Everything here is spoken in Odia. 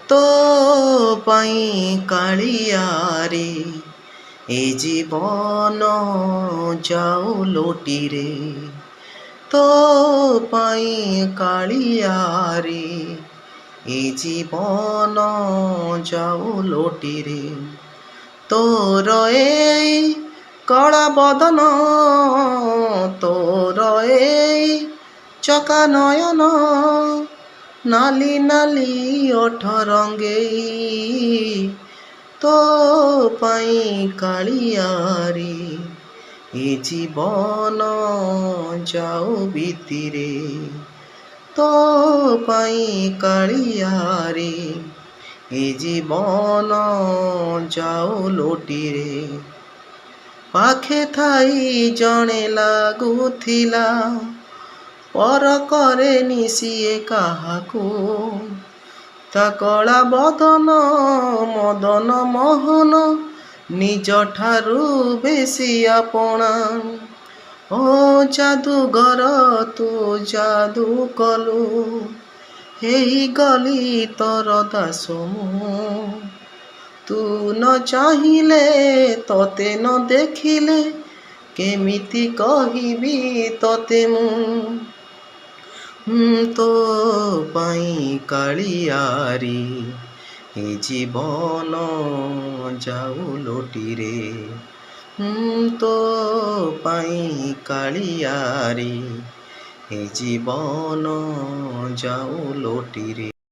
ତୋ ପାଇଁ କାଳିଆରେ ଏ ଜୀବନ ଯାଉ ଲୋଟିରେ। ତୋ ପାଇଁ କାଳିଆରେ ଏ ଜୀବନ ଯାଉ ଲୋଟିରେ। ତୋର ଏଇ କଳା ବଦନ, ତୋର ଏଇ ଚକା ନୟନ, ନାଲି ନାଲି ଓଠ ରଙ୍ଗେଇ। ତୋ ପାଇଁ କାଳିଆରେ ଏ ଜୀବନ ଯାଉ ଭିତିରେ। ତୋ ପାଇଁ କାଳିଆରେ ଏ ଜୀବନ ଯାଉ ଲୋଟିରେ। ପାଖେ ଥାଇ ଜଣେ ଲାଗୁଥିଲା, ପର କରେନି ସିଏ କାହାକୁ। ତା କଳା ବଦନ ମଦନ ମୋହନ, ନିଜଠାରୁ ବେଶୀ ଆପଣା। ଓ ଯାଦୁଗର ତୁ ଯାଦୁ କଲୁ, ହେଇଗଲି ତୋର ଦାସ ମୁଁ। ତୁ ନ ଚାହିଁଲେ, ତତେ ନ ଦେଖିଲେ, କେମିତି କହିବି ତତେ ମୁଁ। ତୋ ପାଇଁ କାଳିଆରେ ଏ ଜୀବନ ଯାଉ ଲୋଟିରେ। ତୋ ପାଇଁ କାଳିଆରେ ଏ ଜୀବନ ଯାଉ ଲୋଟିରେ।